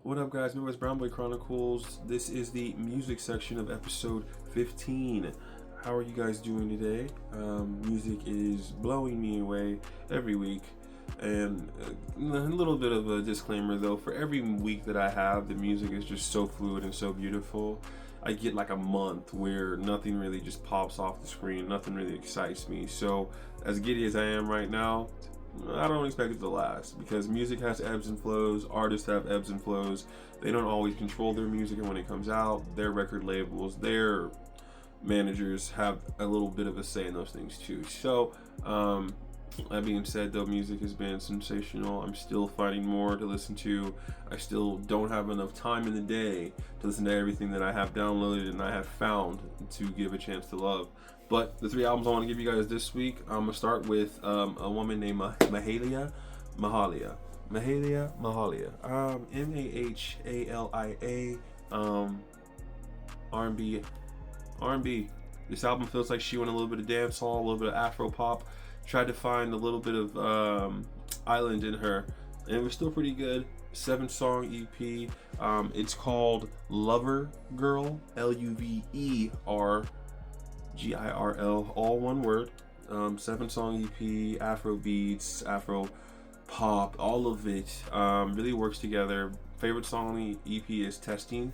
What up, guys? My name is Brown Boy Chronicles. This is the music section of episode 15. How are you guys doing today? Music is blowing me away every week. And a little bit of a disclaimer though, for every week that I have, the music is just so fluid and so beautiful. I get like a month where nothing really just pops off the screen, nothing really excites me. So, as giddy as I am right now, I don't expect it to last because music has ebbs and flows, artists have ebbs and flows. They don't always control their music, and when it comes out, their record labels, their managers have a little bit of a say in those things too. So, that being said, though, music has been sensational. I'm still finding more to listen to. I still don't have enough time in the day to listen to everything that I have downloaded and I have found to give a chance to love. But the three albums I want to give you guys this week, I'm gonna start with a woman named Mahalia, Mahalia, Mahalia, R&B, R&B. This album feels like she went a little bit of dancehall, a little bit of Afro pop. Tried to find a little bit of island in her, and it was still pretty good. 7-song EP. It's called Lover Girl, LUVERGIRL, all one word. 7-song EP, Afro beats, Afro pop, all of it really works together. Favorite song on the EP is Testing.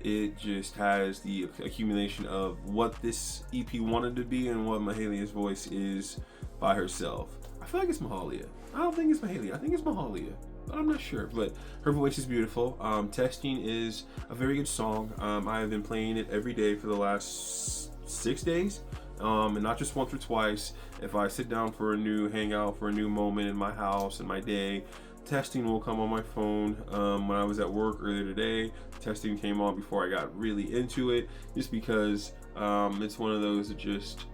It just has the accumulation of what this EP wanted to be and what Mahalia's voice is by herself. I feel like it's Mahalia. I don't think it's Mahalia. I think it's Mahalia, but I'm not sure. But her voice is beautiful. Testing is a very good song. I have been playing it every day for the last 6 days. And not just once or twice. If I sit down for a new hangout, for a new moment in my house, in my day, Testing will come on my phone. When I was at work earlier today, Testing came on before I got really into it, just because it's one of those that just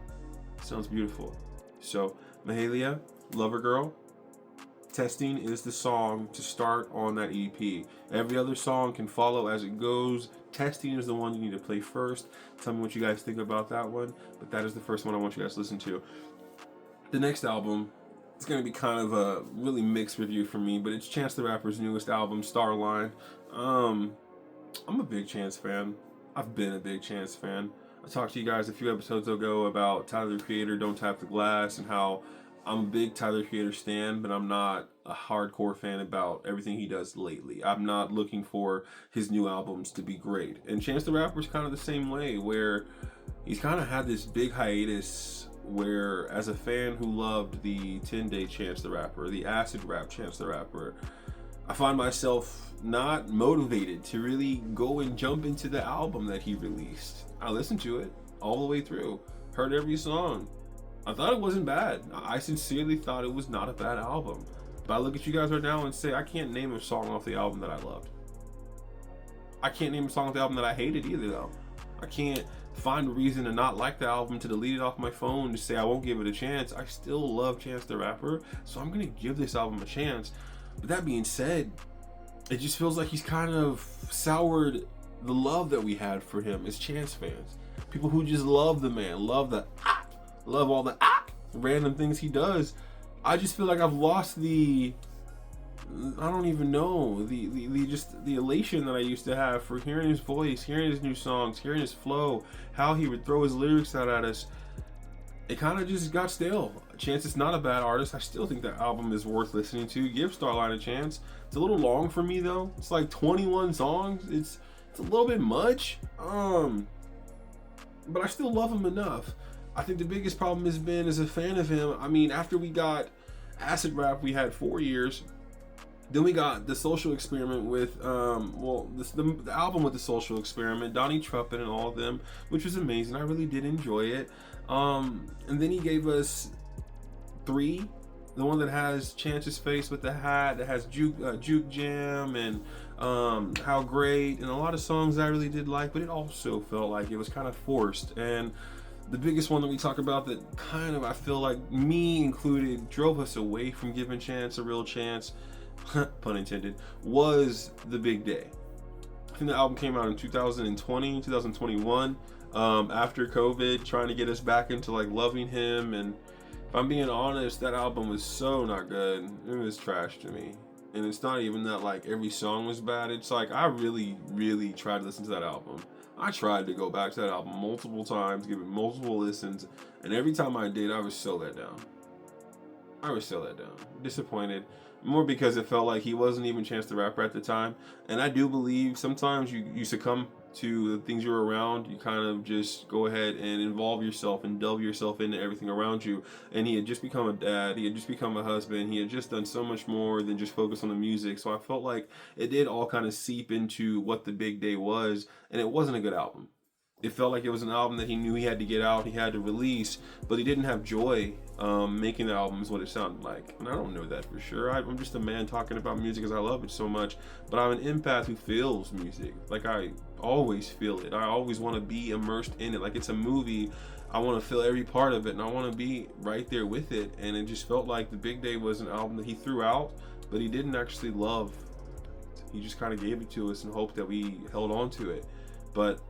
sounds beautiful. So Mahalia, Lover Girl, Testing is the song to start on that EP. Every other song can follow as it goes. Testing is the one you need to play first. Tell me what you guys think about that one, but that is the first one I want you guys to listen to. The next album, it's going to be kind of a really mixed review for me, but it's Chance the Rapper's newest album, Starline. I'm a big Chance fan. I've been a big Chance fan. I talked to you guys a few episodes ago about Tyler the Creator, Don't Tap the Glass, and how I'm a big Tyler the Creator stan, but I'm not a hardcore fan about everything he does lately. I'm not looking for his new albums to be great. And Chance the Rapper's kind of the same way, where he's kind of had this big hiatus where, as a fan who loved the 10-day Chance the Rapper, the acid rap Chance the Rapper, I find myself not motivated to really go and jump into the album that he released. I listened to it all the way through, heard every song. I thought it wasn't bad. I sincerely thought it was not a bad album. But I look at you guys right now and say, I can't name a song off the album that I loved. I can't name a song off the album that I hated either, though. I can't find a reason to not like the album, to delete it off my phone, to say I won't give it a chance. I still love Chance the Rapper, so I'm gonna give this album a chance. But that being said, it just feels like he's kind of soured the love that we had for him as Chance fans. People who just love the man, love all the random things he does. I just feel like I've lost the, I don't even know, the just the elation that I used to have for hearing his voice, hearing his new songs, hearing his flow, how he would throw his lyrics out at us. It kind of just got stale. Chance is not a bad artist. I still think that album is worth listening to. Give Starline a chance. It's a little long for me though. It's like 21 songs. It's a little bit much. But I still love him enough. I think the biggest problem has been, as a fan of him, I mean, after we got acid rap, we had 4 years. Then we got The Social Experiment with, the album with The Social Experiment, Donnie Trumpet and all of them, which was amazing. I really did enjoy it. And then he gave us 3, the one that has Chance's face with the hat, that has Juke Jam and How Great, and a lot of songs I really did like, but it also felt like it was kind of forced. And the biggest one that we talk about that kind of, I feel like, me included, drove us away from giving Chance a real chance, pun intended, was The Big Day. I think the album came out in 2020, 2021, after COVID, trying to get us back into like loving him. And if I'm being honest, that album was so not good. It was trash to me. And it's not even that like every song was bad. It's like I really, really tried to listen to that album. I tried to go back to that album multiple times, give it multiple listens, and every time I did, I was so let down. I was so let down. Disappointed. More because it felt like he wasn't even Chance the Rapper at the time. And I do believe sometimes you succumb to the things you're around. You kind of just go ahead and involve yourself and delve yourself into everything around you. And he had just become a dad. He had just become a husband. He had just done so much more than just focus on the music. So I felt like it did all kind of seep into what the big day was. And it wasn't a good album. It felt like it was an album that he knew he had to get out, he had to release, but he didn't have joy making the album is what it sounded like. And I don't know that for sure. I'm just a man talking about music because I love it so much, but I'm an empath who feels music. Like I always feel it. I always want to be immersed in it. Like it's a movie, I want to feel every part of it and I want to be right there with it. And it just felt like The Big Day was an album that he threw out, but he didn't actually love. He just kind of gave it to us and hoped that we held on to it. But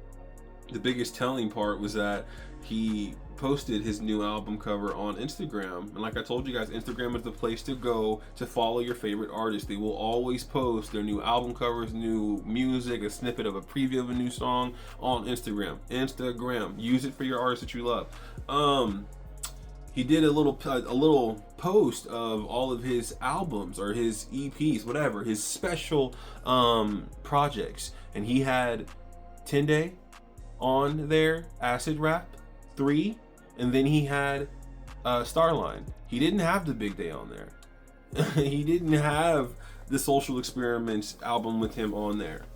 the biggest telling part was that he posted his new album cover on Instagram. And like I told you guys, Instagram is the place to go to follow your favorite artists. They will always post their new album covers, new music, a snippet of a preview of a new song on Instagram. Use it for your artists that you love. He did a little post of all of his albums or his EPs, whatever, his special projects. And he had 10 Day on there, Acid Rap 3, and then he had Starline. He didn't have The Big Day on there. He didn't have the Social Experiments album with him on there.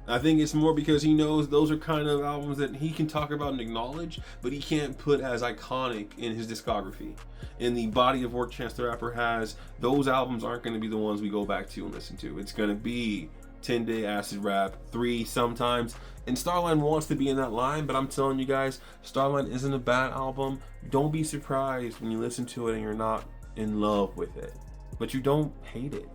I think it's more because he knows those are kind of albums that he can talk about and acknowledge, but he can't put as iconic in his discography. In the body of work Chance the Rapper has, those albums aren't going to be the ones we go back to and listen to. It's going to be 10 Day, Acid Rap 3 sometimes. And Starline wants to be in that line, but I'm telling you guys, Starline isn't a bad album. Don't be surprised when you listen to it and you're not in love with it, but you don't hate it.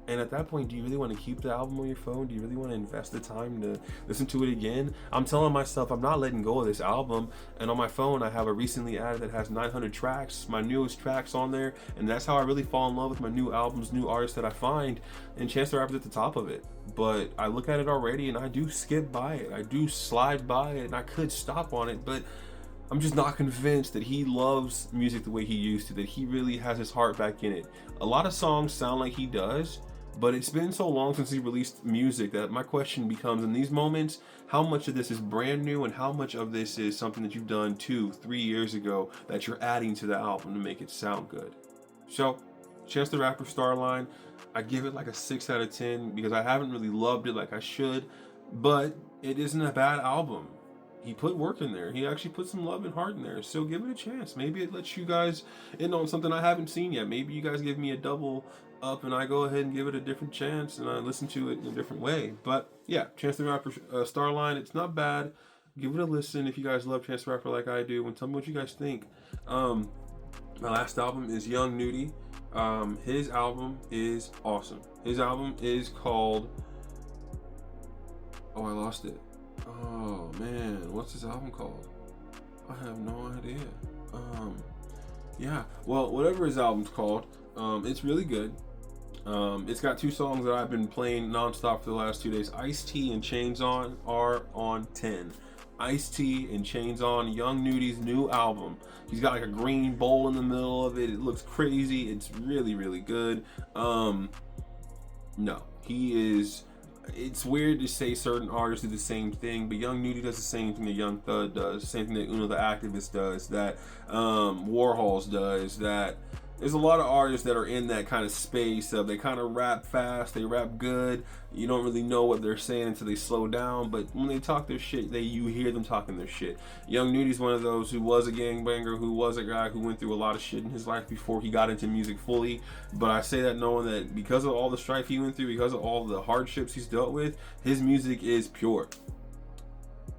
And at that point, do you really want to keep the album on your phone? Do you really want to invest the time to listen to it again? I'm telling myself I'm not letting go of this album. And on my phone, I have a recently added that has 900 tracks, my newest tracks on there. And that's how I really fall in love with my new albums, new artists that I find. And Chance the Rapper's at the top of it. But I look at it already and I do skip by it. I do slide by it and I could stop on it, but I'm just not convinced that he loves music the way he used to, that he really has his heart back in it. A lot of songs sound like he does, but it's been so long since he released music that my question becomes, in these moments, how much of this is brand new and how much of this is something that you've done 2-3 years ago that you're adding to the album to make it sound good? So, Chance the Rapper, Starline, I give it like a 6 out of 10 because I haven't really loved it like I should, but it isn't a bad album. He put work in there. He actually put some love and heart in there. So give it a chance. Maybe it lets you guys in on something I haven't seen yet. Maybe you guys give me a double up and I go ahead and give it a different chance and I listen to it in a different way. But yeah, Chance the Rapper, Starline, it's not bad. Give it a listen if you guys love Chance the Rapper like I do, and tell me what you guys think. My last album is Young Nudy. His album is awesome. His album is called... Oh, I lost it. Oh man, what's his album called? I have no idea. Yeah, well, whatever his album's called, it's really good. It's got 2 songs that I've been playing nonstop for the last 2 days. Ice-T and Chains On are on 10. Ice-T and Chains On, Young Nudy's new album. He's got like a green bowl in the middle of it. It looks crazy. It's really, really good. No, he is... It's weird to say certain artists do the same thing, but Young Nudy does the same thing that Young Thug does, the same thing that Uno the Activist does, that Warhols does, that there's a lot of artists that are in that kind of space of they kind of rap fast, they rap good, you don't really know what they're saying until they slow down, but when they talk their shit, you hear them talking their shit. Young Nudy's one of those who was a gangbanger, who was a guy who went through a lot of shit in his life before he got into music fully, but I say that knowing that because of all the strife he went through, because of all the hardships he's dealt with, his music is pure.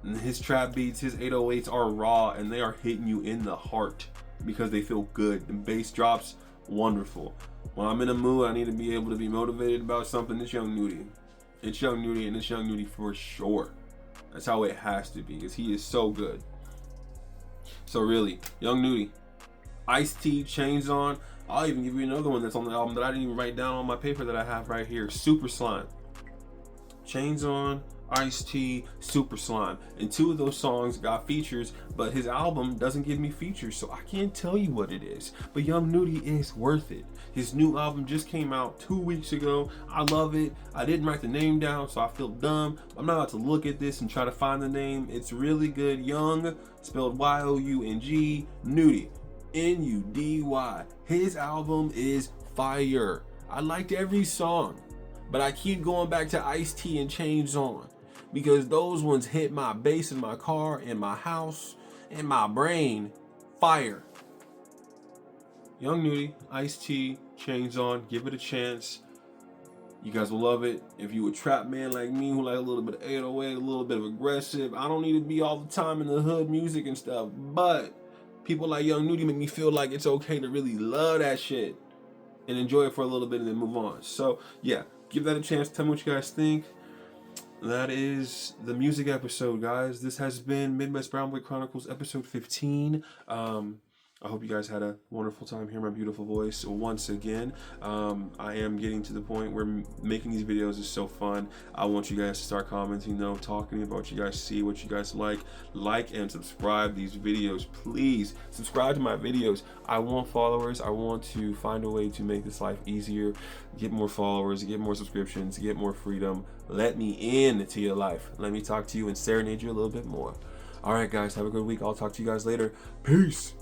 And his trap beats, his 808s are raw and they are hitting you in the heart because they feel good. The bass drops, wonderful. When I'm in a mood, I need to be able to be motivated about something. It's Young Nudy. It's Young Nudy, and it's Young Nudy for sure. That's how it has to be, because he is so good. So really, Young Nudy, Ice-T, Chains On. I'll even give you another one that's on the album that I didn't even write down on my paper that I have right here. Super Slime. Chains On, Ice-T, Super Slime. And 2 of those songs got features, but his album doesn't give me features, so I can't tell you what it is. But Young Nudy is worth it. His new album just came out 2 weeks ago. I love it. I didn't write the name down, so I feel dumb. I'm not about to look at this and try to find the name. It's really good. Young, spelled Y-O-U-N-G, Nudy, N-U-D-Y. His album is fire. I liked every song. But I keep going back to Ice-T and Chains On because those ones hit my bass in my car, in my house, in my brain. Fire. Young Nudy, Ice-T, Chains On. Give it a chance. You guys will love it. If you a trap man like me who like a little bit of 808, a little bit of aggressive, I don't need to be all the time in the hood music and stuff. But people like Young Nudy make me feel like it's okay to really love that shit and enjoy it for a little bit and then move on. So yeah. Give that a chance. Tell me what you guys think. That is the music episode, guys. This has been Midwest Brown Boy Chronicles episode 15. I hope you guys had a wonderful time hearing my beautiful voice once again. I am getting to the point where making these videos is so fun. I want you guys to start commenting, though, talking about what you guys see, what you guys like and subscribe these videos. Please subscribe to my videos. I want followers. I want to find a way to make this life easier, get more followers, get more subscriptions, get more freedom. Let me in to your life. Let me talk to you and serenade you a little bit more. All right, guys, have a good week. I'll talk to you guys later. Peace.